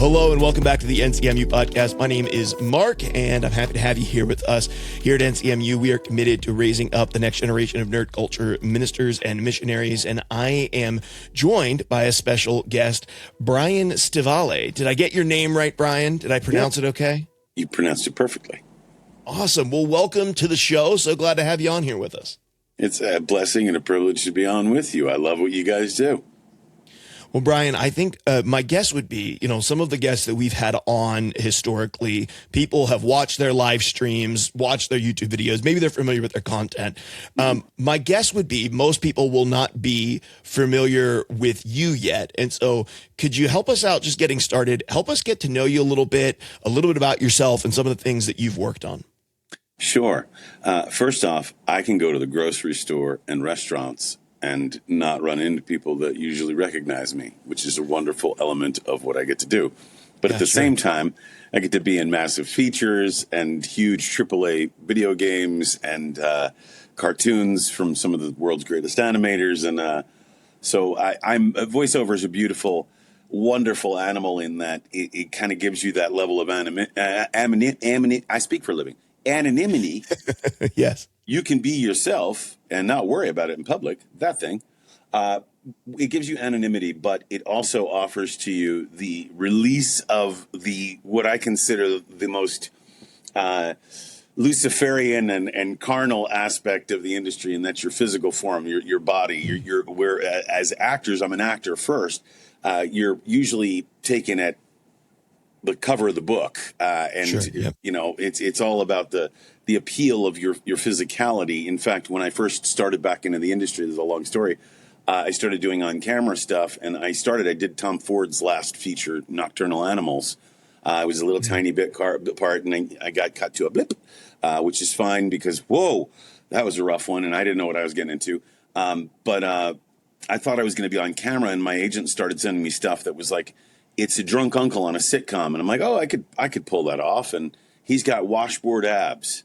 Hello and welcome back to the NCMU podcast. My name is Mark and I'm happy to have you here with us. Here at NCMU, we are committed to raising up the next generation of nerd culture ministers and missionaries. And I am joined by a special guest, Brian Stivale. Did I get your name right, Brian? Did I pronounce it okay? You pronounced it perfectly. Awesome. Well, welcome to the show. So glad to have you on here with us. It's a blessing and a privilege to be on with you. I love what you guys do. Well, Brian, I think my guess would be, some of the guests that we've had on historically, people have watched their live streams, watched their YouTube videos. Maybe they're familiar with their content. My guess would be most people will not be familiar with you yet. And so could you help us out just getting started? Help us get to know you a little bit about yourself and some of the things that you've worked on. Sure. First off, I can go to the grocery store and restaurants and not run into people that usually recognize me, which is a wonderful element of what I get to do. But at the same time, I get to be in massive features and huge AAA video games and cartoons from some of the world's greatest animators. And so voiceover is a beautiful, wonderful animal in that it kind of gives you that level of anonymity. I speak for a living. Anonymity. Yes. You can be yourself and not worry about it in public, that thing. It gives you anonymity, but it also offers to you the release of what I consider the most Luciferian and carnal aspect of the industry, and that's your physical form, your body. Where as actors, I'm an actor first. You're usually taken at the cover of the book, it's all about the appeal of your physicality. In fact, when I first started back into the industry, there's a long story. I started doing on-camera stuff, and I did Tom Ford's last feature, Nocturnal Animals. It was a little tiny bit part, and I got cut to a blip, which is fine because, whoa, that was a rough one, and I didn't know what I was getting into. But I thought I was going to be on camera, and my agent started sending me stuff that was like, it's a drunk uncle on a sitcom. And I'm like, oh, I could pull that off. And he's got washboard abs.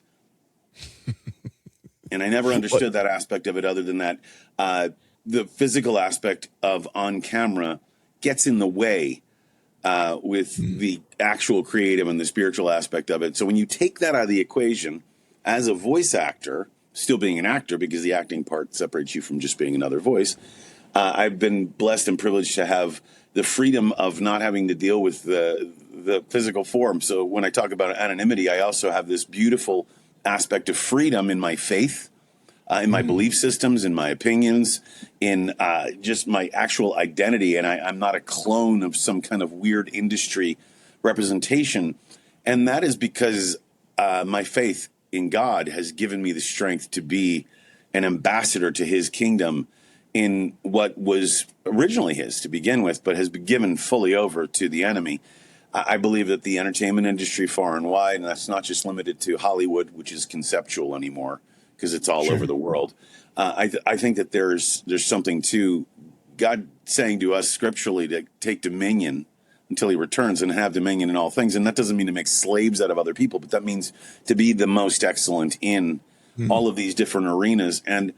And I never understood that aspect of it other than that the physical aspect of on camera gets in the way with the actual creative and the spiritual aspect of it. So when you take that out of the equation as a voice actor, still being an actor because the acting part separates you from just being another voice, I've been blessed and privileged to have the freedom of not having to deal with the physical form. So when I talk about anonymity, I also have this beautiful aspect of freedom in my faith, in my belief systems, in my opinions, in just my actual identity. And I'm not a clone of some kind of weird industry representation. And that is because my faith in God has given me the strength to be an ambassador to his kingdom in what was originally his to begin with, but has been given fully over to the enemy. I believe that the entertainment industry far and wide, and that's not just limited to Hollywood, which is conceptual anymore because it's all over the world. I think that there's something to God saying to us scripturally to take dominion until he returns and have dominion in all things. And that doesn't mean to make slaves out of other people, but that means to be the most excellent in all of these different arenas. And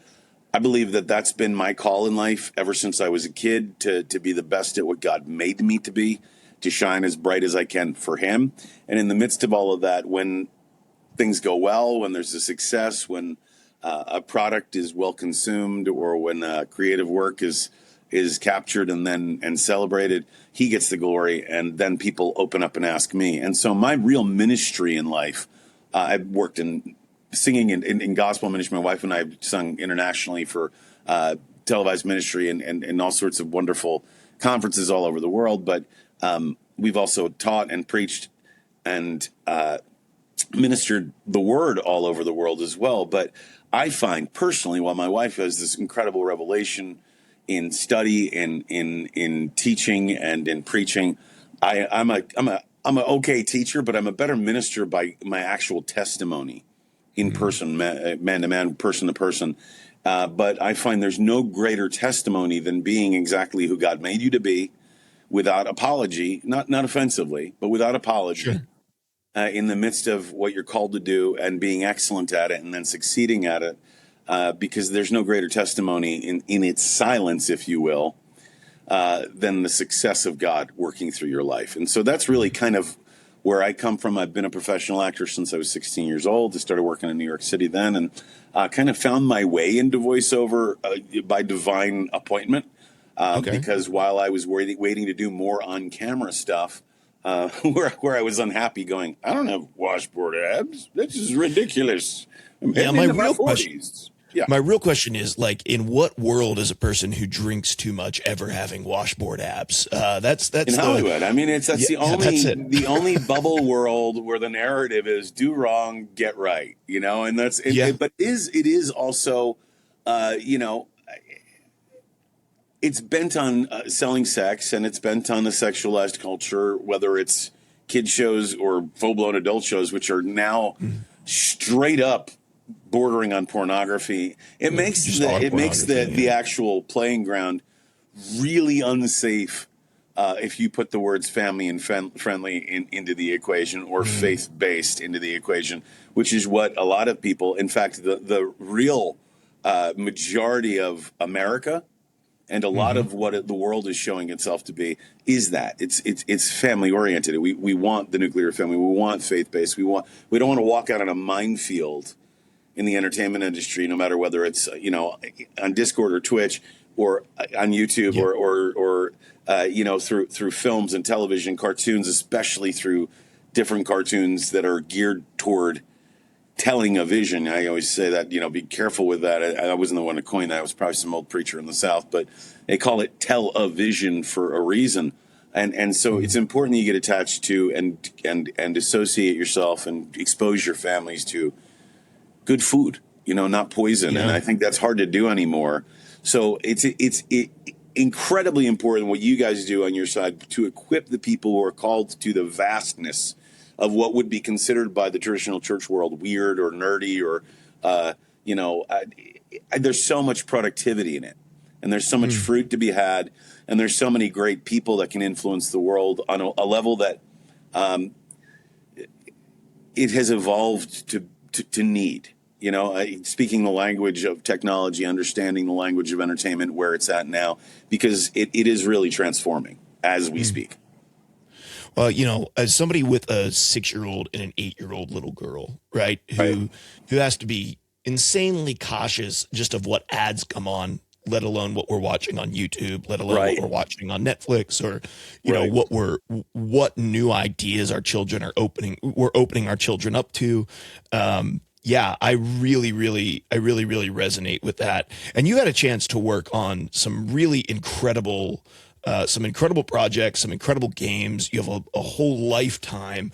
I believe that that's been my call in life ever since I was a kid, to be the best at what God made me to be, to shine as bright as I can for him. And in the midst of all of that, when things go well, when there's a success, when a product is well consumed, or when creative work is captured and celebrated, he gets the glory, and then people open up and ask me. And so my real ministry in life, I've worked in singing in gospel ministry. My wife and I have sung internationally for televised ministry and all sorts of wonderful conferences all over the world. But we've also taught and preached and ministered the word all over the world as well. But I find personally, while my wife has this incredible revelation in study, in teaching, and in preaching, I'm an okay teacher, but I'm a better minister by my actual testimony. In person, man to man, person to person. But I find there's no greater testimony than being exactly who God made you to be, without apology, not offensively, but without apology, in the midst of what you're called to do and being excellent at it and then succeeding at it, because there's no greater testimony in its silence, if you will, than the success of God working through your life. And so that's really kind of where I come from. I've been a professional actor since I was 16 years old. I started working in New York City then, and kind of found my way into voiceover by divine appointment. Because while I was waiting to do more on-camera stuff, where I was unhappy going, I don't have washboard abs. This is ridiculous. I'm Yeah, heading into my 40s. Yeah. My real question is, like, in what world is a person who drinks too much ever having washboard abs? That's in Hollywood. I mean, that's the only bubble world where the narrative is do wrong, get right. You know, and that's but it is also, it's bent on selling sex, and it's bent on the sexualized culture, whether it's kid shows or full blown adult shows, which are now straight up bordering on pornography. It makes the actual playing ground really unsafe if you put the words family and friendly into the equation, or faith based into the equation, which is what a lot of people, in fact, the real majority of America and a lot of what the world is showing itself to be is that it's family oriented. We want the nuclear family. We want faith based. We don't want to walk out on a minefield in the entertainment industry, no matter whether it's on Discord or Twitch or on YouTube or through films and television, cartoons, especially through different cartoons that are geared toward telling a vision. I always say that, be careful with that. I wasn't the one to coin that. It was probably some old preacher in the South, but they call it tell a vision for a reason. And so it's important that you get attached to and associate yourself and expose your families to good food, not poison. Yeah. And I think that's hard to do anymore. So it's incredibly important what you guys do on your side to equip the people who are called to the vastness of what would be considered by the traditional church world weird or nerdy or, there's so much productivity in it, and there's so much fruit to be had, and there's so many great people that can influence the world on a level that it has evolved to need. Speaking the language of technology, understanding the language of entertainment, where it's at now, because it is really transforming as we speak. Well, as somebody with a 6-year-old and an 8-year-old little girl, right, who has to be insanely cautious just of what ads come on, let alone what we're watching on YouTube, let alone what we're watching on Netflix, or what new ideas our children are opening our children up to. I really resonate with that. And you had a chance to work on some really incredible projects, some incredible games. You have a whole lifetime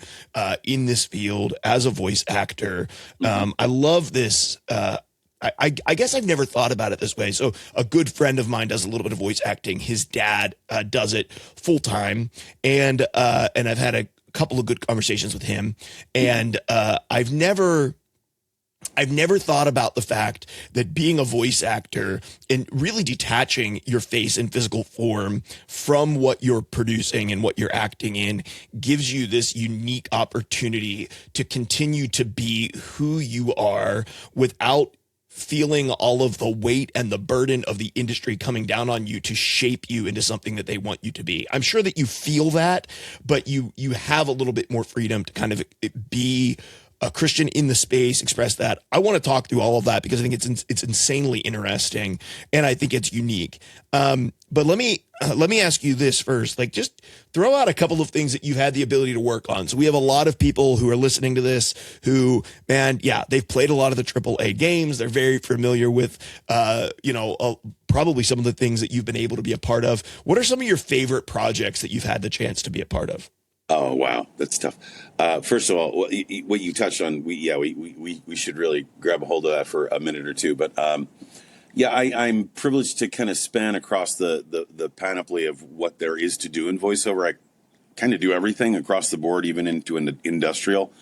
in this field as a voice actor. I love this. I guess I've never thought about it this way. So a good friend of mine does a little bit of voice acting. His dad does it full time, and I've had a couple of good conversations with him. And I've never thought about the fact that being a voice actor and really detaching your face and physical form from what you're producing and what you're acting in gives you this unique opportunity to continue to be who you are without feeling all of the weight and the burden of the industry coming down on you to shape you into something that they want you to be. I'm sure that you feel that, but you have a little bit more freedom to kind of be a Christian in the space, express that. I want to talk through all of that because I think it's insanely interesting, and I think it's unique. But let me ask you this first. Like, just throw out a couple of things that you've had the ability to work on. So we have a lot of people who are listening to this who, they've played a lot of the AAA games. They're very familiar with, probably some of the things that you've been able to be a part of. What are some of your favorite projects that you've had the chance to be a part of? Oh, wow. That's tough. First of all, what you touched on, we should really grab a hold of that for a minute or two. But I'm privileged to kind of span across the panoply of what there is to do in voiceover. I kind of do everything across the board, even into an industrial,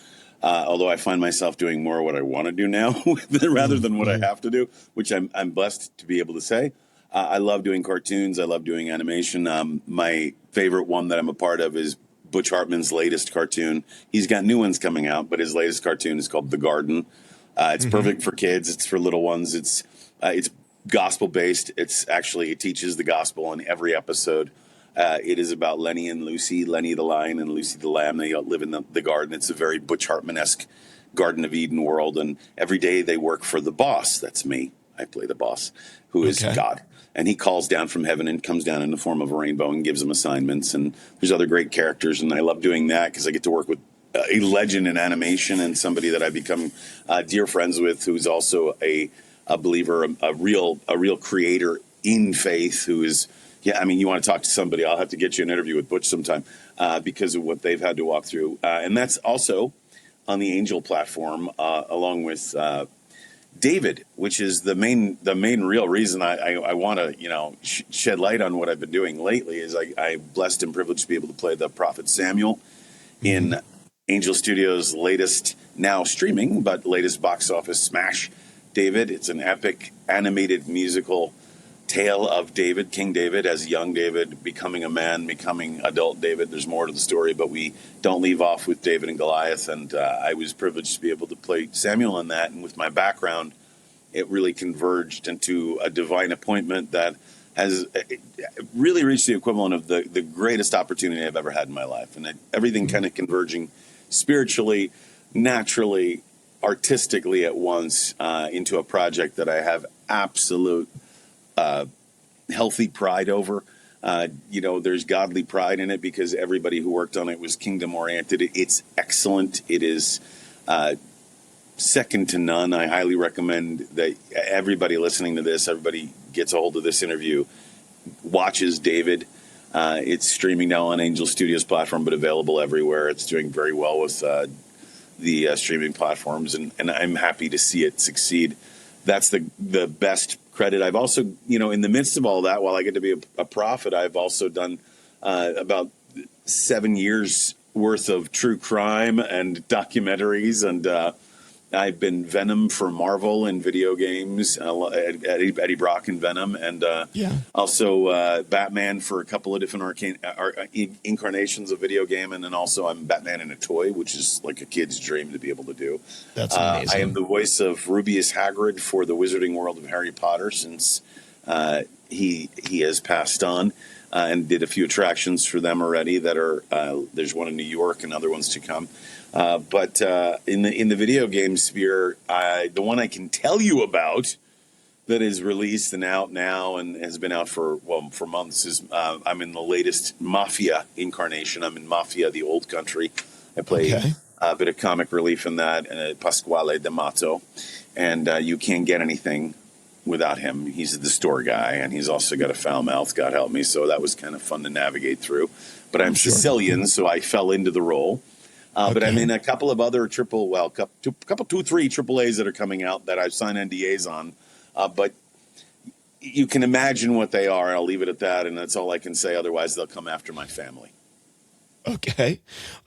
although I find myself doing more what I want to do now rather than what I have to do, which I'm blessed to be able to say. I love doing cartoons. I love doing animation. My favorite one that I'm a part of is Butch Hartman's latest cartoon. He's got new ones coming out, but his latest cartoon is called The Garden. It's perfect for kids. It's for little ones. It's gospel based. It teaches the gospel on every episode. It is about Lenny and Lucy, Lenny the lion and Lucy the lamb. They live in the garden. It's a very Butch Hartman-esque Garden of Eden world. And every day they work for the boss. That's me. I play the boss, who is God. And he calls down from heaven and comes down in the form of a rainbow and gives them assignments. And there's other great characters. And I love doing that because I get to work with a legend in animation and somebody that I've become dear friends with, who's also a believer, a real creator in faith, who is, you want to talk to somebody, I'll have to get you an interview with Butch sometime because of what they've had to walk through. And that's also on the Angel platform, along with David, which is the main real reason I want to, shed light on what I've been doing lately is I'm blessed and privileged to be able to play the prophet Samuel in Angel Studios' latest, now streaming, but latest box office smash, David. It's an epic animated musical tale of David, King David, as young David, becoming a man, becoming adult David. There's more to the story, but we don't leave off with David and Goliath. And I was privileged to be able to play Samuel in that. And with my background, it really converged into a divine appointment that has really reached the equivalent of the greatest opportunity I've ever had in my life. And everything kind of converging spiritually, naturally, artistically at once into a project that I have absolute healthy pride over. There's godly pride in it because everybody who worked on it was kingdom oriented. It's excellent. It is second to none. I highly recommend that everybody listening to this, everybody gets a hold of this interview, watches David. It's streaming now on Angel Studios platform, but available everywhere. It's doing very well with the streaming platforms, and I'm happy to see it succeed. That's the best credit. I've also, in the midst of all that, while I get to be a prophet, I've also done about 7 years worth of true crime and documentaries, and I've been Venom for Marvel in video games, Eddie Brock in Venom, and also Batman for a couple of different incarnations of video game, and then also I'm Batman in a toy, which is like a kid's dream to be able to do. That's amazing. I am the voice of Rubius Hagrid for the Wizarding World of Harry Potter since he has passed on. And did a few attractions for them already that are there's one in New York and other ones to come. But in the video game sphere, the one I can tell you about that is released and out now and has been out for months is I'm in the latest Mafia incarnation. I'm in Mafia, the Old Country. I play a bit of comic relief in that, Pasquale D'Amato, and you can't get anything without him. He's the store guy, and he's also got a foul mouth, God help me, so that was kind of fun to navigate through. But I'm Sicilian, so I fell into the role. But I'm in a couple of other two, three AAAs that are coming out that I've signed NDAs on. But you can imagine what they are. I'll leave it at that, and that's all I can say. Otherwise, they'll come after my family. Okay.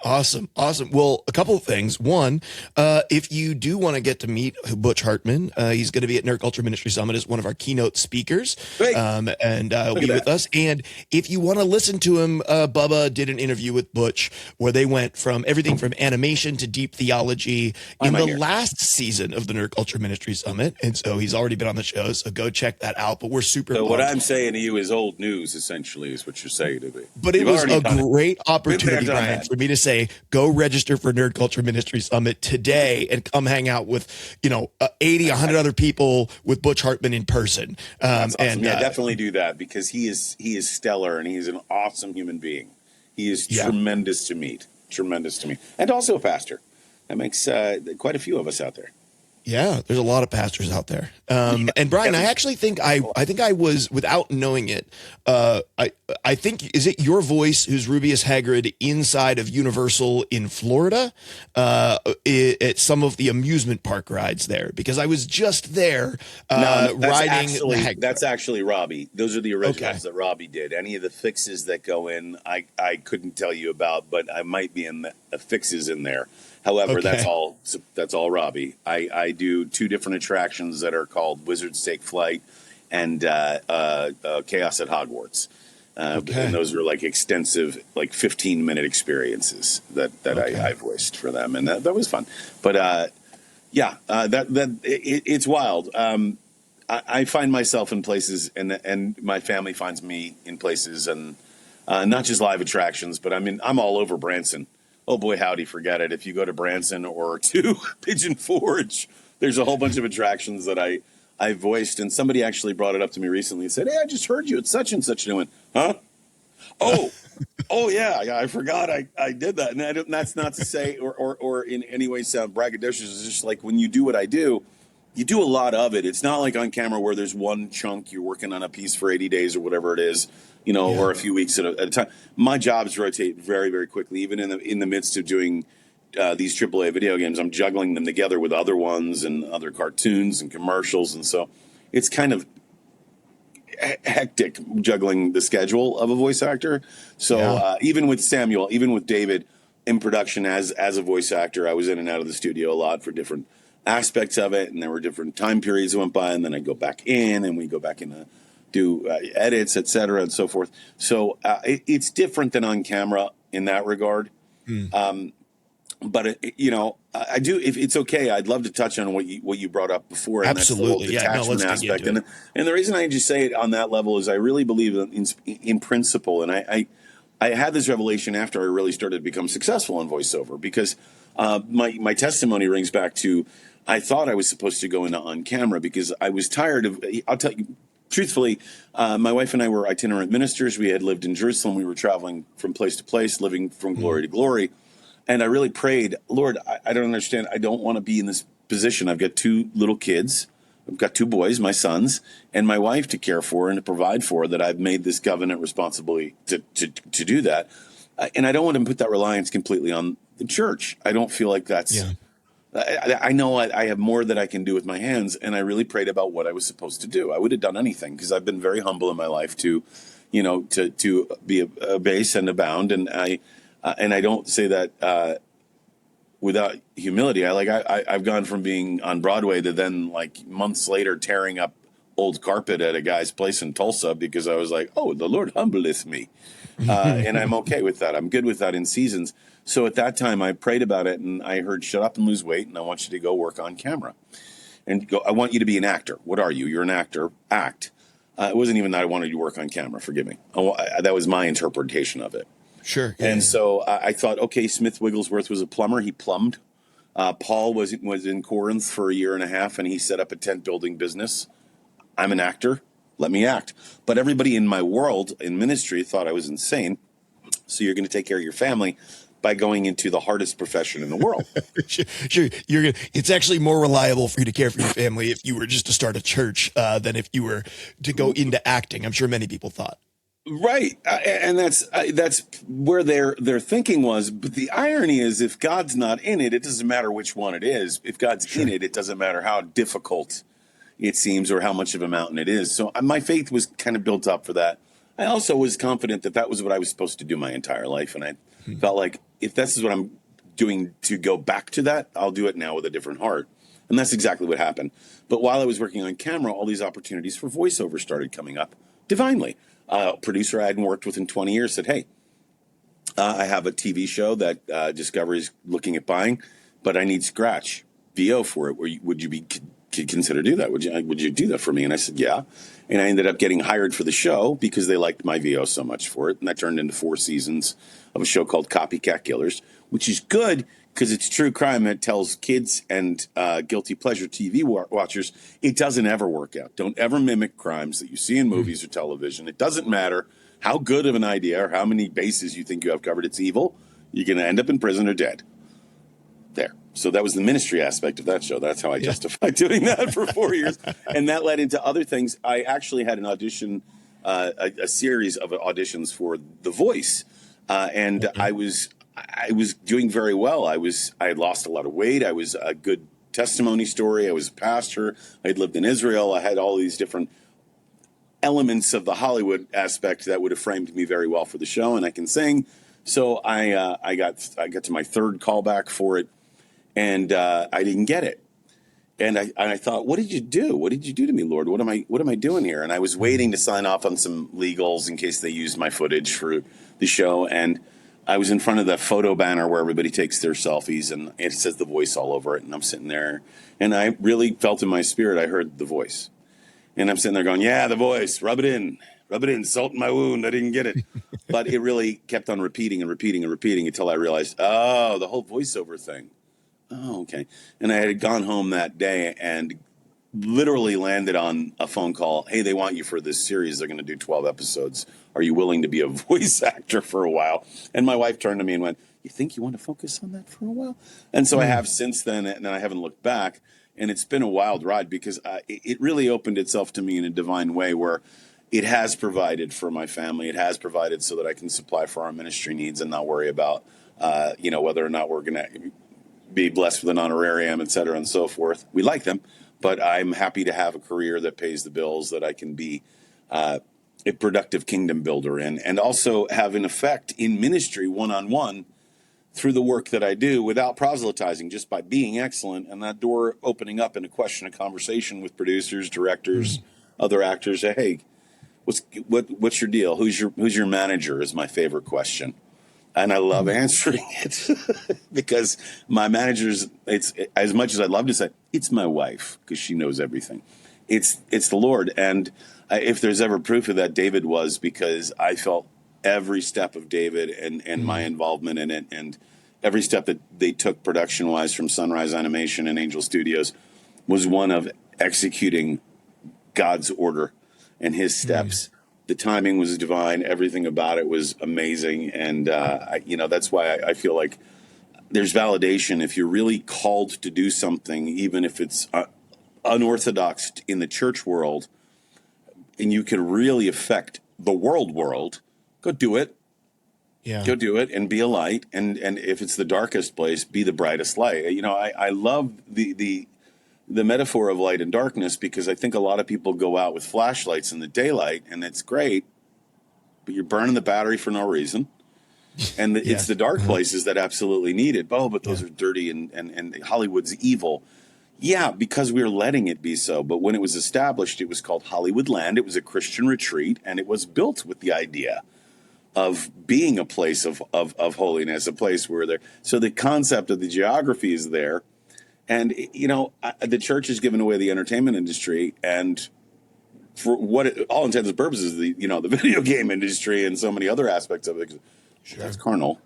Awesome. Well, a couple of things. One, if you do want to get to meet Butch Hartman, he's going to be at Nerd Culture Ministry Summit as one of our keynote speakers. Great. And be with us. And if you want to listen to him, Bubba did an interview with Butch where they went from everything from animation to deep theology in the last season of the Nerd Culture Ministry Summit. And so he's already been on the show. So go check that out. But we're super So what I'm saying to you is old news, essentially, is what you're saying to me. But it was a great opportunity, Brian, for me to say, go register for Nerd Culture Ministry Summit today and come hang out with, 80, 100 other people with Butch Hartman in person. That's awesome. And definitely do that because he is stellar and he's an awesome human being. He is tremendous to meet, and also a pastor. That makes quite a few of us out there. Yeah, there's a lot of pastors out there. And Brian, I actually think I was, without knowing it, I think, is it your voice who's Rubius Hagrid inside of Universal in Florida at some of the amusement park rides there? Because I was just there riding. That's actually Robbie. Those are the originals that Robbie did. Any of the fixes that go in, I couldn't tell you about, but I might be in the fixes in there. However, that's all Robbie. I do two different attractions that are called Wizard's Take Flight and Chaos at Hogwarts. And those are like extensive, like 15-minute experiences that I voiced for them, and that was fun. But it's wild. I find myself in places, and my family finds me in places, and not just live attractions, but I'm all over Branson. Oh boy, howdy, forget it. If you go to Branson or to Pigeon Forge, there's a whole bunch of attractions that I voiced, and somebody actually brought it up to me recently and said, "Hey, I just heard you at such and such," and I went, "Huh? Oh, oh yeah, I forgot I did that." And that's not to say or in any way sound braggadocious. It's just like when you do what I do, you do a lot of it. It's not like on camera where there's one chunk you're working on a piece for 80 days or whatever it is, or a few weeks at a time. My jobs rotate very, very quickly. Even in the midst of doing these AAA video games, I'm juggling them together with other ones and other cartoons and commercials, and so it's kind of hectic juggling the schedule of a voice actor. So even with Samuel, even with David in production as a voice actor, I was in and out of the studio a lot for different aspects of it, and there were different time periods that went by, and then I'd go back in, and we go back in to do edits, et cetera, and so forth. So it's different than on camera in that regard. But I do. If it's okay, I'd love to touch on what you brought up before. And Absolutely, that's the whole detachment aspect. And the reason I just say it on that level is I really believe in principle, and I had this revelation after I really started to become successful in voiceover, because my testimony rings back to I thought I was supposed to go into on camera because I was tired of. I'll tell you. Truthfully, my wife and I were itinerant ministers. We had lived in Jerusalem. We were traveling from place to place, living from glory to glory. And I really prayed, Lord, I don't understand. I don't want to be in this position. I've got 2 little kids. I've got 2 boys, my sons, and my wife to care for and to provide for, that I've made this covenant responsibility to do that. And I don't want to put that reliance completely on the church. I don't feel like that's... Yeah. I know I have more that I can do with my hands, and I really prayed about what I was supposed to do. I would have done anything, because I've been very humble in my life to be a base and abound, and I don't say that without humility. I've gone from being on Broadway to then, like, months later tearing up old carpet at a guy's place in Tulsa because I was like, oh, the Lord humbleth me. And I'm okay with that. I'm good with that in seasons. So at that time I prayed about it, and I heard, shut up and lose weight, and I want you to go work on camera. And go, I want you to be an actor. What are you? You're an actor. Act. It wasn't even that I wanted you to work on camera. Forgive me. That was my interpretation of it. Sure. Yeah. And so I thought, okay, Smith Wigglesworth was a plumber. He plumbed. Paul was in Corinth for 1.5 years, and he set up a tent building business. I'm an actor. Let me act. But everybody in my world in ministry thought I was insane. So you're going to take care of your family by going into the hardest profession in the world. Sure. It's actually more reliable for you to care for your family if you were just to start a church than if you were to go into acting. I'm sure many people thought. Right. And that's where their thinking was. But the irony is, if God's not in it, it doesn't matter which one it is. If God's in it, it doesn't matter how difficult it seems or how much of a mountain it is. So my faith was kind of built up for that. I also was confident that was what I was supposed to do my entire life. And I felt like, if this is what I'm doing to go back to that, I'll do it now with a different heart. And that's exactly what happened. But while I was working on camera, all these opportunities for voiceover started coming up divinely. A producer I hadn't worked with in 20 years said, hey, I have a TV show that Discovery's looking at buying, but I need scratch VO for it. Would you consider do that? Would you do that for me? And I said, yeah. And I ended up getting hired for the show because they liked my VO so much for it. And that turned into 4 seasons of a show called Copycat Killers, which is good because it's true crime that tells kids and guilty pleasure TV watchers it doesn't ever work out. Don't ever mimic crimes that you see in movies or television. It doesn't matter how good of an idea or how many bases you think you have covered. It's evil. You're going to end up in prison or dead. There. So that was the ministry aspect of that show. That's how I justified doing that for 4 years. And that led into other things. I actually had an audition, a series of auditions for The Voice. I was doing very well. I had lost a lot of weight. I was a good testimony story. I was a pastor. I had lived in Israel. I had all these different elements of the Hollywood aspect that would have framed me very well for the show. And I can sing. So I got to my 3rd callback for it. And I didn't get it. And I thought, what did you do? What did you do to me, Lord? What am I doing here? And I was waiting to sign off on some legals in case they used my footage for the show. And I was in front of the photo banner where everybody takes their selfies, and it says The Voice all over it. And I'm sitting there, and I really felt in my spirit I heard The Voice. And I'm sitting there going, yeah, the voice, rub it in, salt in my wound. I didn't get it. But it really kept on repeating and repeating and repeating until I realized, oh, the whole voiceover thing. Oh, okay. And I had gone home that day and literally landed on a phone call. Hey, they want you for this series. They're going to do 12 episodes. Are you willing to be a voice actor for a while? And my wife turned to me and went, you think you want to focus on that for a while? And so I have since then, and I haven't looked back. And it's been a wild ride because it really opened itself to me in a divine way where it has provided for my family. It has provided so that I can supply for our ministry needs and not worry about, whether or not we're going to be blessed with an honorarium, et cetera, and so forth. We like them, but I'm happy to have a career that pays the bills, that I can be a productive kingdom builder in, and also have an effect in ministry one-on-one through the work that I do without proselytizing, just by being excellent, and that door opening up in a question, a conversation with producers, directors, other actors. Say, hey, what's your deal? Who's your manager? Is my favorite question, and I love answering it because my manager's. It's as much as I'd love to say it's my wife because she knows everything. It's the Lord, and if there's ever proof of that, David was, because I felt every step of David and my involvement in it, and every step that they took production wise from Sunrise Animation and Angel Studios was one of executing God's order and his steps. The timing was divine. Everything about it was amazing. And, that's why I feel like there's validation if you're really called to do something, even if it's unorthodox in the church world, and you can really affect the world, go do it. Yeah. Go do it and be a light. And if it's the darkest place, be the brightest light. I love the metaphor of light and darkness, because I think a lot of people go out with flashlights in the daylight, and it's great, but you're burning the battery for no reason. And it's the dark places that absolutely need it. Oh, but those are dirty and Hollywood's evil. Yeah, because we were letting it be so. But when it was established, it was called Hollywood Land. It was a Christian retreat, and it was built with the idea of being a place of holiness, a place where there. So the concept of the geography is there. And, the church has given away the entertainment industry, and for all intents and purposes, the video game industry and so many other aspects of it, that's carnal.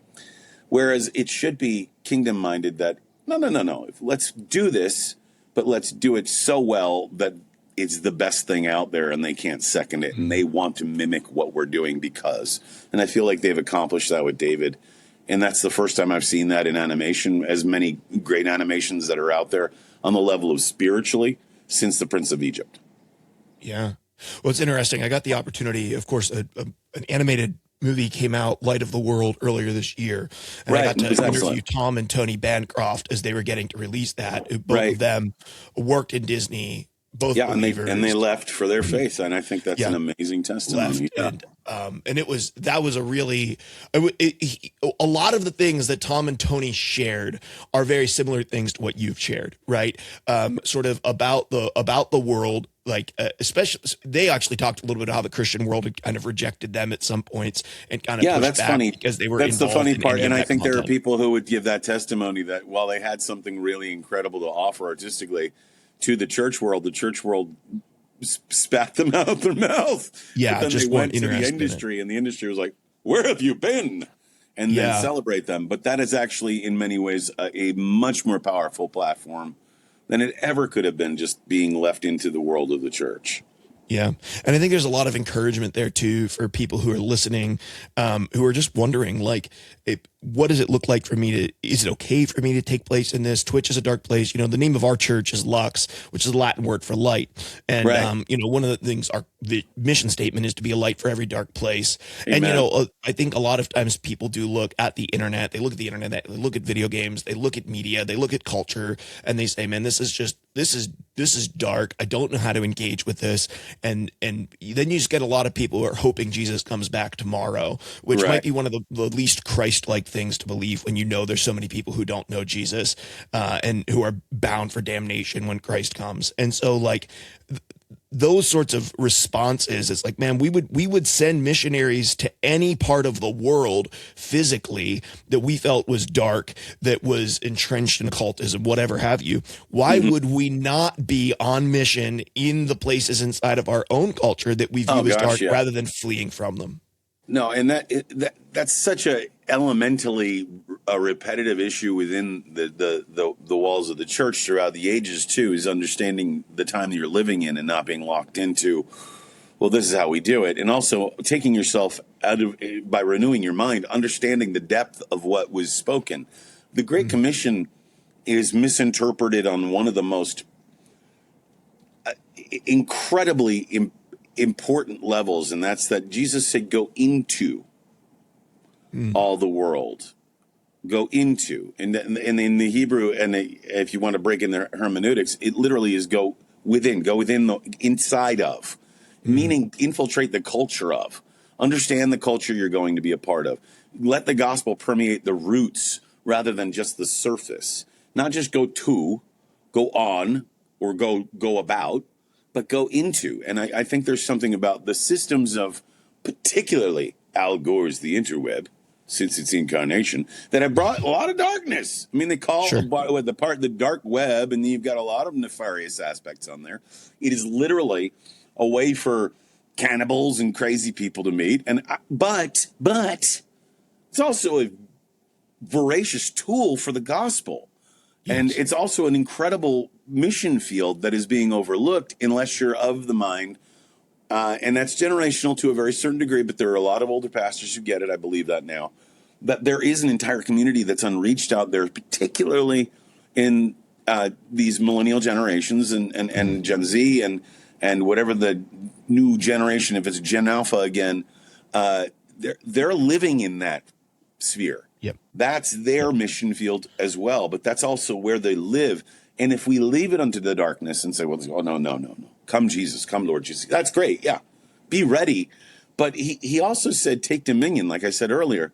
Whereas it should be kingdom minded, that no. Let's do this, but let's do it so well that it's the best thing out there and they can't second it. And they want to mimic what we're doing and I feel like they've accomplished that with David. And that's the first time I've seen that in animation, as many great animations that are out there on the level of spiritually, since The Prince of Egypt. Yeah. Well, it's interesting. I got the opportunity, of course, an animated movie came out, Light of the World, earlier this year. And I got to interview Tom and Tony Bancroft as they were getting to release that. Both of them worked in Disney. Both believers. And they left for their faith, and I think that's an amazing testimony. And that was a really a lot of the things that Tom and Tony shared are very similar things to what you've shared, right? Sort of about the world, like especially they actually talked a little bit about how the Christian world had kind of rejected them at some points and kind of pushed back funny because they were. That's the funny part, and I think there are people who would give that testimony that while they had something really incredible to offer artistically to the church world spat them out their mouth. Yeah, but then just they went to the industry, and the industry was like, "Where have you been?" And then celebrate them. But that is actually, in many ways, a much more powerful platform than it ever could have been, just being left into the world of the church. Yeah. And I think there's a lot of encouragement there too for people who are listening, who are just wondering, like, what does it look like for me is it okay for me to take place in this? Twitch is a dark place. The name of our church is Lux, which is a Latin word for light. And, one of the things, the mission statement is to be a light for every dark place. Amen. And, I think a lot of times people do look at the internet, they look at they look at video games, they look at media, they look at culture, and they say, man, this is dark. I don't know how to engage with this. And then you just get a lot of people who are hoping Jesus comes back tomorrow, which might be one of the least Christ-like things to believe when there's so many people who don't know Jesus and who are bound for damnation when Christ comes. And so, like, those sorts of responses, it's like, man, we would send missionaries to any part of the world physically that we felt was dark, that was entrenched in occultism, whatever have you. Why would we not be on mission in the places inside of our own culture that we view as dark, rather than fleeing from them? No, and that's such a elementally a repetitive issue within the walls of the church throughout the ages too, is understanding the time that you're living in and not being locked into, well, this is how we do it. And also taking yourself out of, by renewing your mind, understanding the depth of what was spoken. The Great Commission is misinterpreted on one of the most incredibly important levels, and that's that Jesus said, go into all the world. Go into. And in the Hebrew, and if you want to break in the hermeneutics, it literally is go within the inside of, meaning infiltrate the culture of. Understand the culture you're going to be a part of. Let the gospel permeate the roots rather than just the surface. Not just go to, go on, or go about, but go into. And I think there's something about the systems of particularly Al Gore's The Interweb, since its incarnation, that have brought a lot of darkness. I mean, they call the dark web, and you've got a lot of nefarious aspects on there. It is literally a way for cannibals and crazy people to meet. And but it's also a voracious tool for the gospel. Yes. And it's also an incredible mission field that is being overlooked unless you're of the mind. And that's generational to a very certain degree, but there are a lot of older pastors who get it. I believe that now. That there is an entire community that's unreached out there, particularly in these millennial generations and Gen Z and whatever the new generation, if it's Gen Alpha again, they're living in that sphere. Yep. That's their mission field as well, but that's also where they live. And if we leave it unto the darkness and say, well, oh, no. Come Jesus, come Lord Jesus. That's great. Yeah. Be ready. But he also said, take dominion, like I said earlier.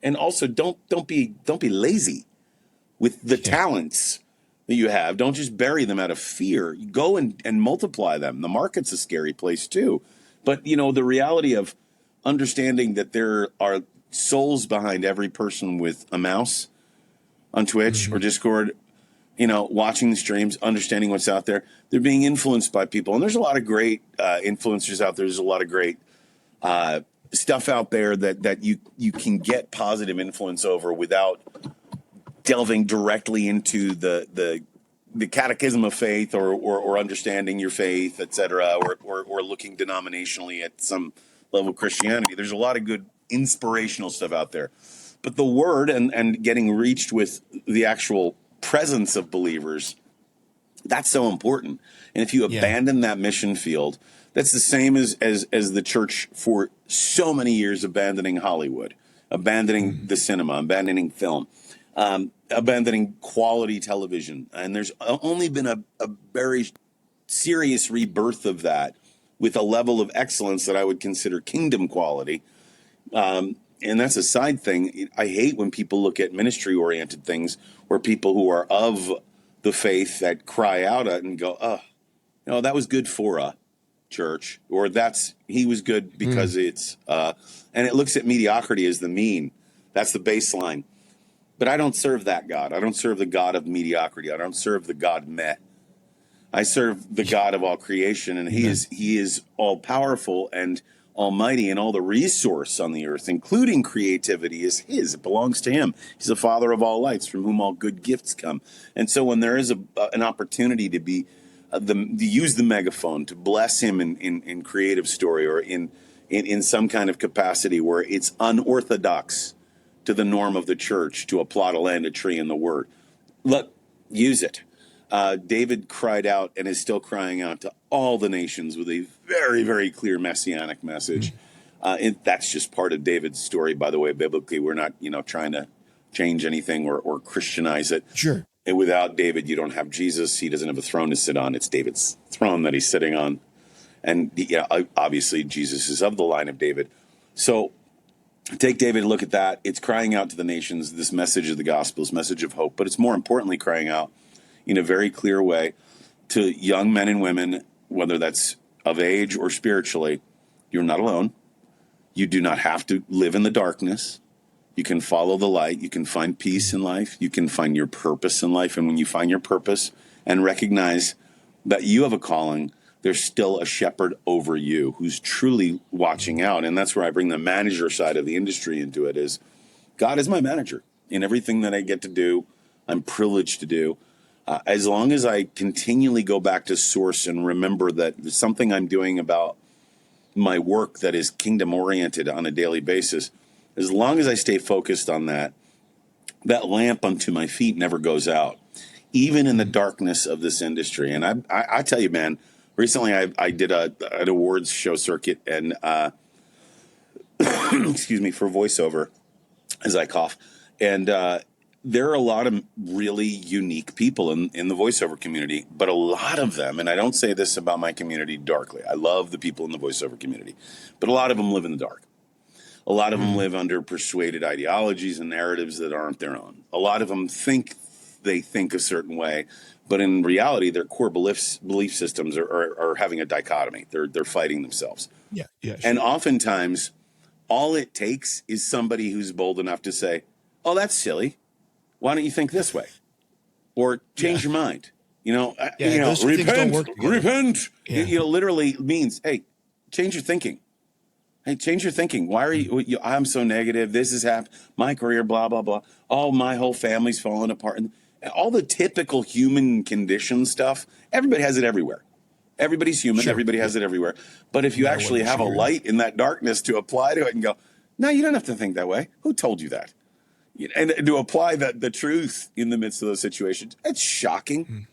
And also don't be lazy with the talents that you have. Don't just bury them out of fear. You go and multiply them. The market's a scary place too. But the reality of understanding that there are souls behind every person with a mouse on Twitch or Discord, watching the streams, understanding what's out there. They're being influenced by people. And there's a lot of great influencers out there. There's a lot of great stuff out there that you can get positive influence over without delving directly into the catechism of faith or understanding your faith, et cetera, or looking denominationally at some level of Christianity. There's a lot of good inspirational stuff out there. But the word and getting reached with the actual presence of believers, that's so important. And if you abandon that mission field, that's the same as the church for so many years abandoning Hollywood, abandoning the cinema, abandoning film, abandoning quality television. And there's only been a very serious rebirth of that with a level of excellence that I would consider kingdom quality. And that's a side thing. I hate when people look at ministry-oriented things where people who are of the faith that cry out at and go, oh, no, that was good for a church, or he was good because it's, and it looks at mediocrity as the mean. That's the baseline. But I don't serve that God. I don't serve the God of mediocrity. I don't serve the God meh. I serve the God of all creation, and he is all powerful and almighty, and all the resource on the earth, including creativity, is his. It belongs to him. He's the Father of all lights, from whom all good gifts come. And so when there is an opportunity to be to use the megaphone to bless him in creative story or in some kind of capacity where it's unorthodox to the norm of the church to applaud a land, a tree, and the word, look, use it. David cried out and is still crying out to all the nations with a very, very clear messianic message. And that's just part of David's story, by the way. Biblically, we're not, trying to change anything or Christianize it. Sure. And without David, you don't have Jesus. He doesn't have a throne to sit on. It's David's throne that he's sitting on. And obviously, Jesus is of the line of David. So take David, look at that. It's crying out to the nations, this message of the gospel, this message of hope. But it's more importantly crying out in a very clear way to young men and women, whether that's of age or spiritually, you're not alone. You do not have to live in the darkness. You can follow the light. You can find peace in life. You can find your purpose in life. And when you find your purpose and recognize that you have a calling, there's still a shepherd over you who's truly watching out. And that's where I bring the manager side of the industry into it, is God is my manager in everything that I get to do. I'm privileged to do. As long as I continually go back to source and remember that there's something I'm doing about my work that is kingdom oriented on a daily basis, as long as I stay focused on that, that lamp unto my feet never goes out, even in the darkness of this industry. And I tell you, man, recently I did an awards show circuit and excuse me, for voiceover as I cough. And there are a lot of really unique people in the voiceover community, but a lot of them, and I don't say this about my community darkly, I love the people in the voiceover community, but a lot of them live in the dark. A lot of them live under persuaded ideologies and narratives that aren't their own. A lot of them think they think a certain way, but in reality, their core belief systems are having a dichotomy. They're fighting themselves. Yeah. Sure. And oftentimes, all it takes is somebody who's bold enough to say, "Oh, that's silly. Why don't you think this way?" Or change your mind. Repent. Yeah. Literally means, hey, change your thinking. Hey, change your thinking. Why are you I'm so negative. This has happened. My career, blah, blah, blah. Oh, my whole family's falling apart. And all the typical human condition stuff, everybody has it everywhere. Everybody's human. Sure. Everybody has it everywhere. But if you actually have a light in that darkness to apply to it and go, no, you don't have to think that way. Who told you that? And to apply the truth in the midst of those situations, it's shocking.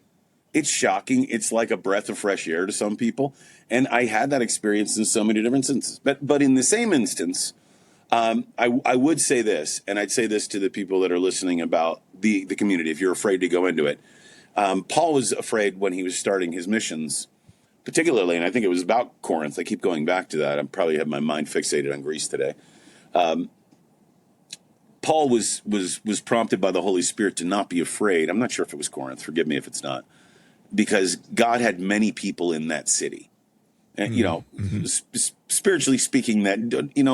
It's shocking. It's like a breath of fresh air to some people. And I had that experience in so many different instances. But in the same instance, I would say this, and I'd say this to the people that are listening about the community, if you're afraid to go into it. Paul was afraid when he was starting his missions, particularly, and I think it was about Corinth. I keep going back to that. I probably have my mind fixated on Greece today. Paul was prompted by the Holy Spirit to not be afraid. I'm not sure if it was Corinth. Forgive me if it's not. Because God had many people in that city. And, spiritually speaking, that,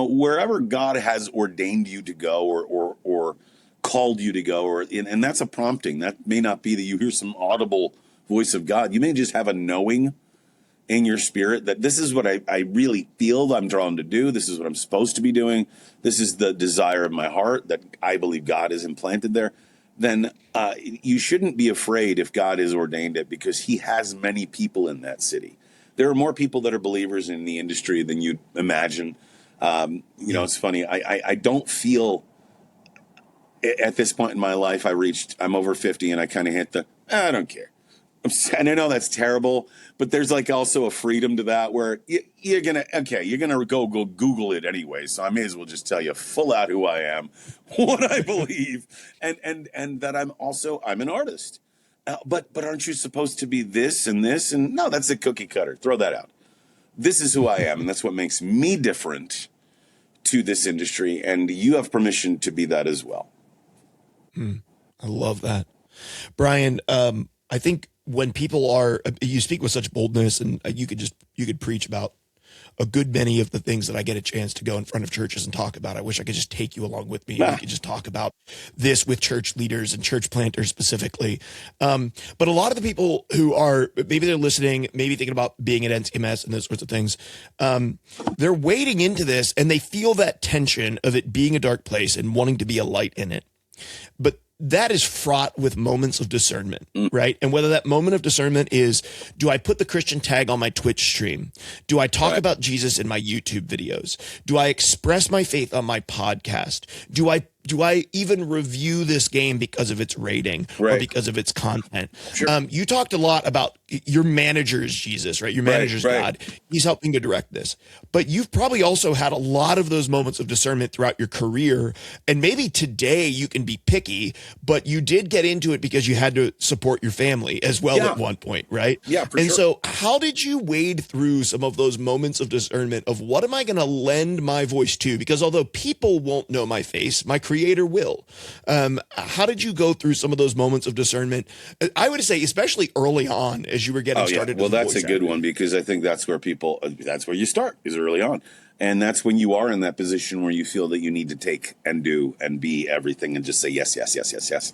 wherever God has ordained you to go or called you to go, and that's a prompting. That may not be that you hear some audible voice of God. You may just have a knowing in your spirit that this is what I really feel I'm drawn to do. This is what I'm supposed to be doing. This is the desire of my heart that I believe God has implanted there. Then you shouldn't be afraid if God has ordained it, because he has many people in that city. There are more people that are believers in the industry than you'd imagine. It's funny. I don't feel at this point in my life, I'm over 50 and I kind of hit I don't care. And I know that's terrible, but there's like also a freedom to that where you're going to go Google it anyway. So I may as well just tell you full out who I am, what I believe, and that I'm an artist. But aren't you supposed to be this and this? And no, that's a cookie cutter. Throw that out. This is who I am. And that's what makes me different to this industry. And you have permission to be that as well. I love that. Brian, I think when people you speak with such boldness, and you could preach about a good many of the things that I get a chance to go in front of churches and talk about. I wish I could just take you along with me. We could just talk about this with church leaders and church planters specifically. But a lot of the people who are, maybe they're listening, maybe thinking about being at NCMS and those sorts of things, they're wading into this and they feel that tension of it being a dark place and wanting to be a light in it. But that is fraught with moments of discernment, right? And whether that moment of discernment is, do I put the Christian tag on my Twitch stream? Do I talk about Jesus in my YouTube videos? Do I express my faith on my podcast? Do I even review this game because of its rating or because of its content? Sure. You talked a lot about your manager's Jesus, right? Your manager's God. He's helping to direct this. But you've probably also had a lot of those moments of discernment throughout your career. And maybe today you can be picky, but you did get into it because you had to support your family as well at one point, right? Yeah, for sure. And so how did you wade through some of those moments of discernment of what am I going to lend my voice to? Because although people won't know my face, my creator will. How did you go through some of those moments of discernment? I would say, especially early on as you were getting started. Well, as that's a good voice one, because I think that's where that's where you start, is early on. And that's when you are in that position where you feel that you need to take and do and be everything and just say yes, yes, yes, yes, yes.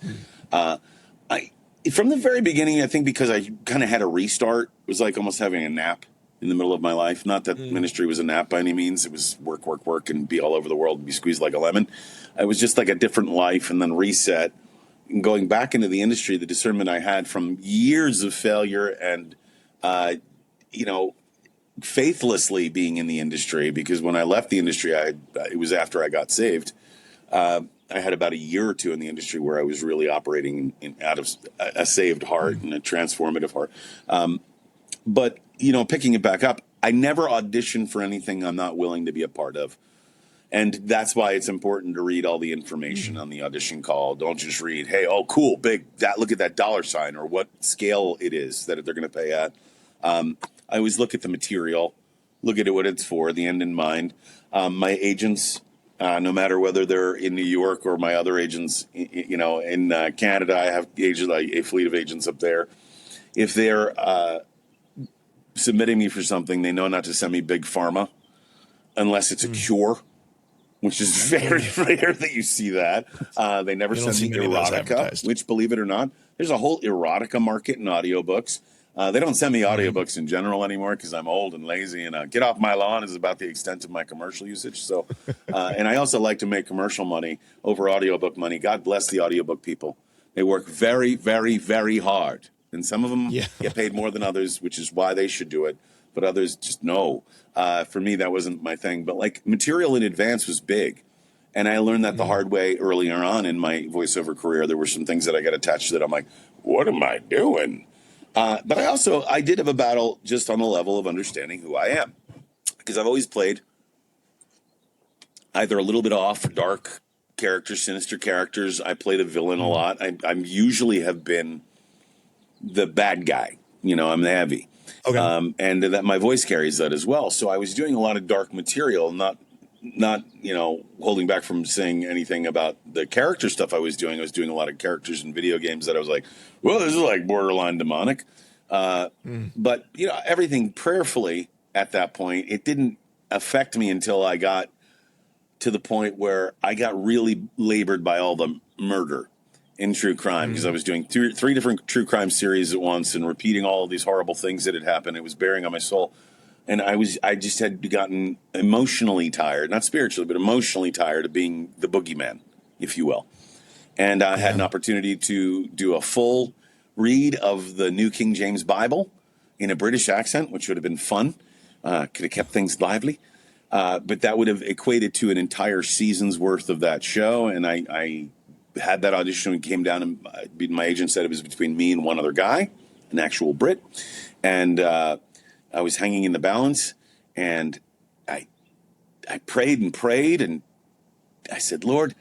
From the very beginning, I think because I kind of had a restart, it was like almost having a nap in the middle of my life. Not that ministry was a nap by any means. It was work, work, work, and be all over the world and be squeezed like a lemon. It was just like a different life, and then reset. And going back into the industry, the discernment I had from years of failure and, faithlessly being in the industry, because when I left the industry, it was after I got saved. I had about a year or two in the industry where I was really operating out of a saved heart and a transformative heart. But picking it back up, I never auditioned for anything I'm not willing to be a part of. And that's why it's important to read all the information on the audition call. Don't just read, hey, oh, cool, big, look at that dollar sign, or what scale it is that they're going to pay at. I always look at the material, look at it, what it's for, the end in mind. My agents, no matter whether they're in New York or my other agents, in Canada, I have agents, like a fleet of agents up there. If they're submitting me for something, they know not to send me big pharma unless it's a cure, which is very rare that you see that. They never send me erotica, which, believe it or not, there's a whole erotica market in audiobooks. They don't send me audiobooks in general anymore because I'm old and lazy, and get off my lawn is about the extent of my commercial usage. So, and I also like to make commercial money over audiobook money. God bless the audiobook people. They work very, very, very hard. And some of them get paid more than others, which is why they should do it. But others just no. For me, that wasn't my thing. But like material in advance was big. And I learned that the hard way earlier on in my voiceover career. There were some things that I got attached to that I'm like, what am I doing? But I did have a battle just on the level of understanding who I am. Because I've always played either a little bit off, dark characters, sinister characters. I played a villain a lot. I usually have been the bad guy. I'm the heavy. Okay. And that my voice carries that as well. So I was doing a lot of dark material, not holding back from saying anything about the character stuff I was doing. I was doing a lot of characters in video games that I was like, well, this is like borderline demonic. But, everything prayerfully at that point, it didn't affect me until I got to the point where I got really labored by all the murder in true crime, because I was doing three different true crime series at once and repeating all of these horrible things that had happened. It was bearing on my soul. And I just had gotten emotionally tired, not spiritually, but emotionally tired of being the boogeyman, if you will. And I had an opportunity to do a full read of the New King James Bible in a British accent, which would have been fun. Could have kept things lively. But that would have equated to an entire season's worth of that show. And I had that audition and came down, and my agent said it was between me and one other guy, an actual Brit. And I was hanging in the balance, and I prayed and prayed, and I said, Lord,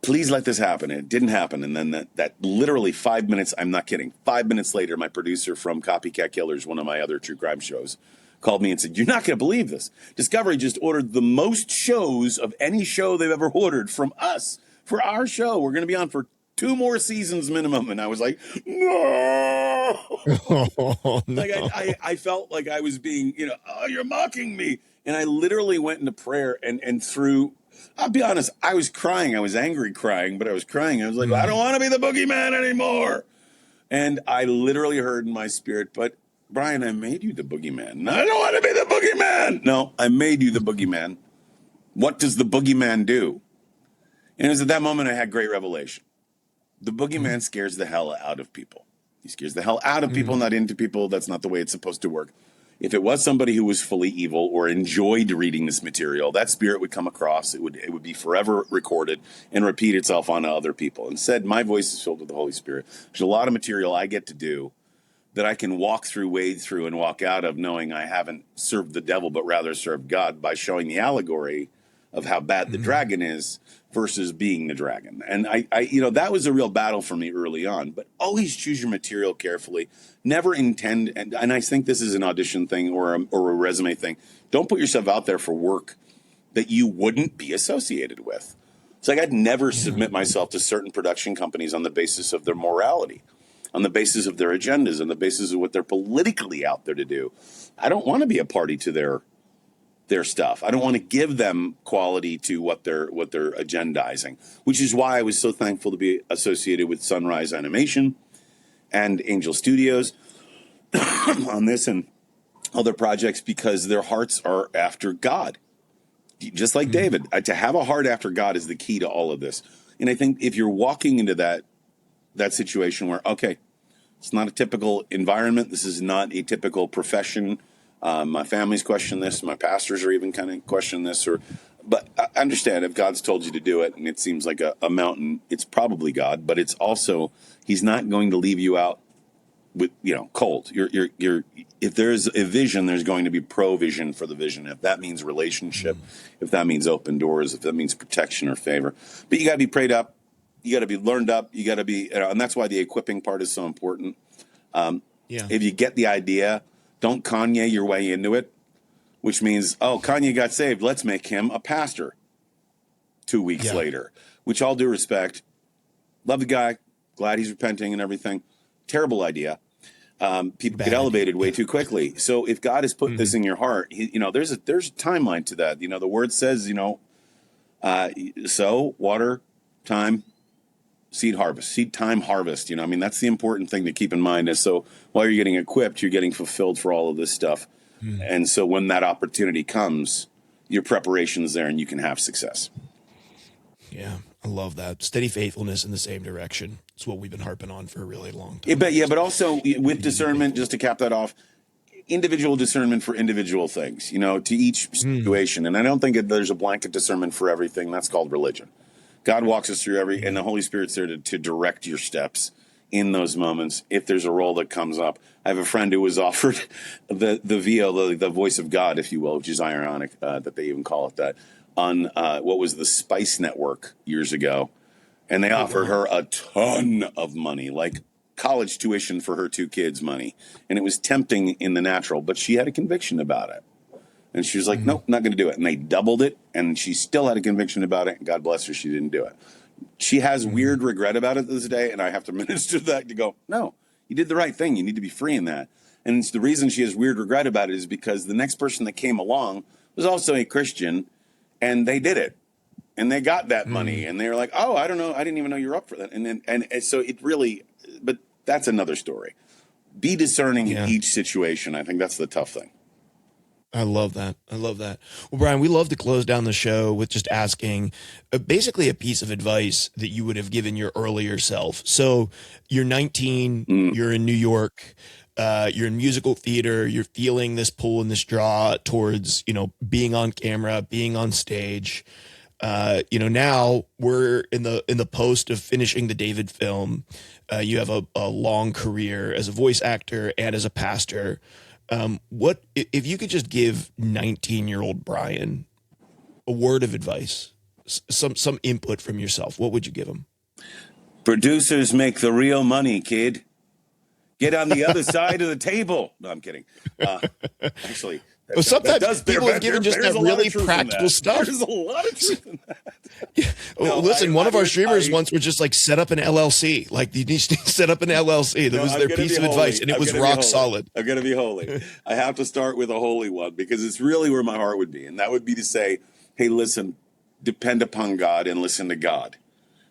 please let this happen. And it didn't happen. And then that literally 5 minutes, I'm not kidding, 5 minutes later, my producer from Copycat Killers, one of my other true crime shows, called me and said, you're not going to believe this. Discovery just ordered the most shows of any show they've ever ordered from us for our show. We're going to be on for 2 more seasons minimum. And I was like, no. Oh, no. Like I felt like I was being, oh, you're mocking me. And I literally went into prayer and through, I'll be honest, I was crying. I was angry crying, but I was crying. I was like, I don't want to be the boogeyman anymore. And I literally heard in my spirit, but Brian, I made you the boogeyman. I don't want to be the boogeyman. No, I made you the boogeyman. What does the boogeyman do? And it was at that moment I had great revelation. The boogeyman scares the hell out of people. He scares the hell out of people, not into people. That's not the way it's supposed to work. If it was somebody who was fully evil or enjoyed reading this material, that spirit would come across. It would be forever recorded and repeat itself on other people. Instead, my voice is filled with the Holy Spirit. There's a lot of material I get to do that I can walk through, wade through, and walk out of, knowing I haven't served the devil, but rather served God, by showing the allegory of how bad the dragon is versus being the dragon. And I that was a real battle for me early on, but always choose your material carefully. Never intend, and I think this is an audition thing or a resume thing. Don't put yourself out there for work that you wouldn't be associated with. It's like I'd never submit myself to certain production companies on the basis of their morality, on the basis of their agendas, on the basis of what they're politically out there to do. I don't want to be a party to their stuff. I don't want to give them quality to what they're agendizing, which is why I was so thankful to be associated with Sunrise Animation and Angel Studios on this and other projects, because their hearts are after God. Just like David, to have a heart after God is the key to all of this. And I think if you're walking into that situation where, okay, it's not a typical environment, this is not a typical profession. My family's questioned this, my pastors are even kind of questioning this, but I understand if God's told you to do it and it seems like a mountain, it's probably God, but it's also, he's not going to leave you out with, cold. If there's a vision, there's going to be provision for the vision. If that means relationship, if that means open doors, if that means protection or favor, but you got to be prayed up, you got to be learned up, you got to be, and that's why the equipping part is so important. If you get the idea, don't Kanye your way into it, which means, oh, Kanye got saved, let's make him a pastor 2 weeks later, which, all due respect, love the guy, glad he's repenting and everything. Terrible idea. People get elevated way too quickly. So if God has put this in your heart, there's a timeline to that. The word says, sow, water, time, seed harvest, seed time harvest. That's the important thing to keep in mind. Is so while you're getting equipped, you're getting fulfilled for all of this stuff. And so when that opportunity comes, your preparation's there and you can have success. Yeah, I love that. Steady faithfulness in the same direction. It's what we've been harping on for a really long time. But also with discernment, just to cap that off, individual discernment for individual things, to each situation. And I don't think there's a blanket discernment for everything. That's called religion. God walks us through and the Holy Spirit's there to direct your steps in those moments. If there's a role that comes up, I have a friend who was offered the VO, the voice of God, if you will, which is ironic that they even call it that, on what was the Spice Network years ago. And they offered her a ton of money, like college tuition for her 2 kids money. And it was tempting in the natural, but she had a conviction about it. And she was like, nope, not going to do it. And they doubled it, and she still had a conviction about it. And God bless her, she didn't do it. She has weird regret about it this day, and I have to minister to that to go, no, you did the right thing. You need to be free in that. And it's the reason she has weird regret about it is because the next person that came along was also a Christian, and they did it. And they got that money, and they were like, oh, I don't know. I didn't even know you were up for that. And so it really, but that's another story. Be discerning in each situation. I think that's the tough thing. I love that. Well, Brian, we love to close down the show with just asking basically a piece of advice that you would have given your earlier self. So you're 19, you're in New York, you're in musical theater, you're feeling this pull and this draw towards, being on camera, being on stage. Now we're in the post of finishing the David film. You have a long career as a voice actor and as a pastor. What if you could just give 19-year-old Brian a word of advice, some input from yourself? What would you give him? Producers make the real money, kid. Get on the other side of the table. No, I'm kidding. Actually, well, sometimes people have given just that really practical stuff. There's a lot of truth in that. Well, listen, one of our streamers once were just like, set up an LLC. Like, you need to set up an LLC. That was their piece of advice, and it was rock solid. I'm going to be holy. I have to start with a holy one because it's really where my heart would be. And that would be to say, hey, listen, depend upon God and listen to God.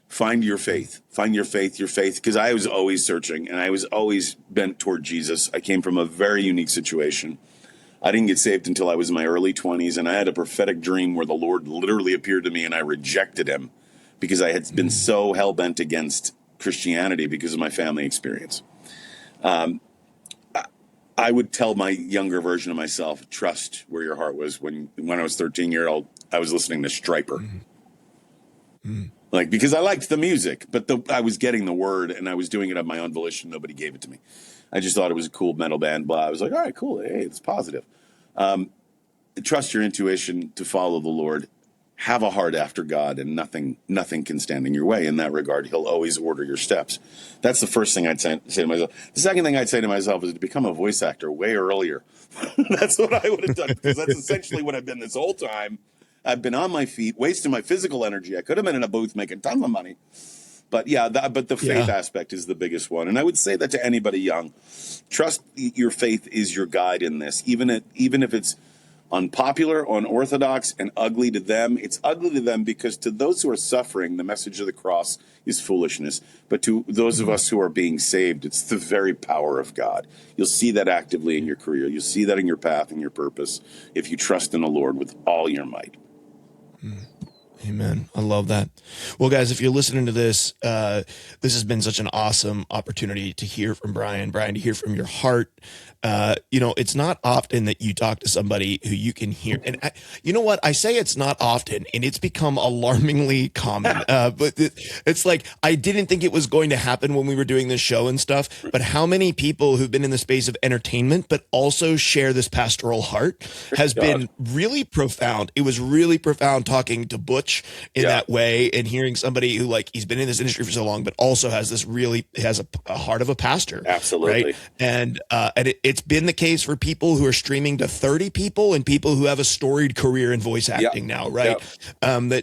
Find your faith. Find your faith. Because I was always searching, and I was always bent toward Jesus. I came from a very unique situation. I didn't get saved until I was in my early 20s, and I had a prophetic dream where the Lord literally appeared to me, and I rejected him because I had been so hell-bent against Christianity because of my family experience. I would tell my younger version of myself, trust where your heart was. When I was 13-year-old, I was listening to Stryper. Like, because I liked the music, but I was getting the word, and I was doing it of my own volition. Nobody gave it to me. I just thought it was a cool metal band. Blah. I was like, all right, cool. Hey, it's positive. Trust your intuition to follow the Lord. Have a heart after God, and nothing can stand in your way in that regard. He'll always order your steps. That's the first thing I'd say to myself. The second thing I'd say to myself is to become a voice actor way earlier. That's what I would have done, because that's essentially what I've been this whole time. I've been on my feet, wasting my physical energy. I could have been in a booth making tons of money. But yeah, but the faith aspect is the biggest one. And I would say that to anybody young. Trust your faith is your guide in this. Even if it's unpopular, unorthodox, and ugly to them, it's ugly to them because to those who are suffering, the message of the cross is foolishness. But to those of us who are being saved, it's the very power of God. You'll see that actively in your career. You'll see that in your path and your purpose if you trust in the Lord with all your might. Amen. I love that. Well, guys, if you're listening to this, this has been such an awesome opportunity to hear from Brian. Brian, to hear from your heart. It's not often that you talk to somebody who you can hear. And you know what? I say it's not often, and it's become alarmingly common. But it's like, I didn't think it was going to happen when we were doing this show and stuff. But how many people who've been in the space of entertainment, but also share this pastoral heart has been really profound. It was really profound talking to Butch in that way and hearing somebody who, like, he's been in this industry for so long, but also has a heart of a pastor. Absolutely. Right? And it's been the case for people who are streaming to 30 people and people who have a storied career in voice acting now. Right. And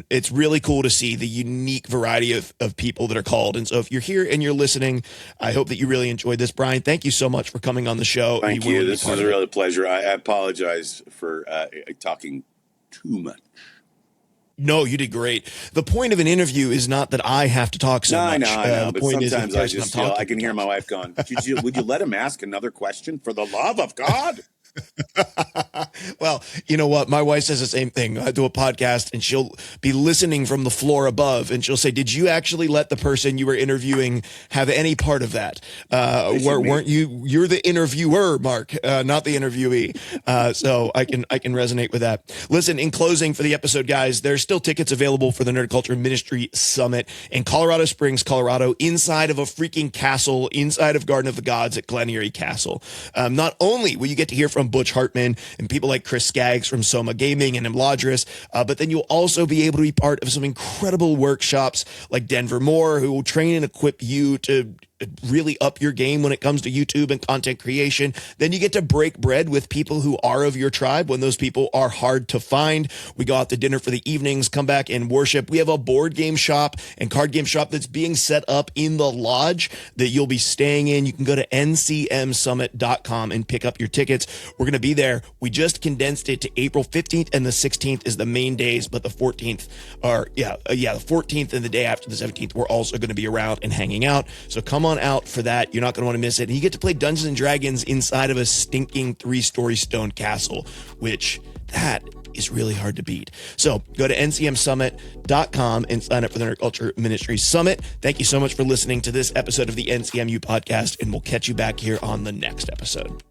it's really cool to see the unique variety of people that are called. And so if you're here and you're listening, I hope that you really enjoyed this. Brian, thank you so much for coming on the show. Thank you. This was a real pleasure. I apologize for talking too much. No, you did great. The point of an interview is not that I have to talk so much. No, but sometimes I just feel, I can hear my wife going, would you let him ask another question for the love of God? Well, you know what? My wife says the same thing. I do a podcast and she'll be listening from the floor above and she'll say, did you actually let the person you were interviewing have any part of that? Weren't you're the interviewer, Mark, not the interviewee. So I can resonate with that. Listen, in closing for the episode, guys, there's still tickets available for the Nerd Culture Ministry Summit in Colorado Springs, Colorado, inside of a freaking castle, inside of Garden of the Gods at Glen Erie Castle. Not only will you get to hear from Butch Hartman and people like Chris Skaggs from Soma Gaming and Imladris, but then you'll also be able to be part of some incredible workshops like Denver Moore, who will train and equip you to really up your game when it comes to YouTube and content creation. Then you get to break bread with people who are of your tribe when those people are hard to find. We go out to dinner for the evenings, come back and worship. We have a board game shop and card game shop that's being set up in the lodge that you'll be staying in. You can go to ncmsummit.com and pick up your tickets. We're going to be there. We just condensed it to April 15th and the 16th is the main days, but the 14th the 14th and the day after the 17th, we're also going to be around and hanging out. So come on out for that. You're not going to want to miss it. And you get to play Dungeons and Dragons inside of a stinking 3-story stone castle, which that is really hard to beat. So go to ncmsummit.com and sign up for the Nerd Culture Ministry Summit. Thank you so much for listening to this episode of the NCMU podcast, and we'll catch you back here on the next episode.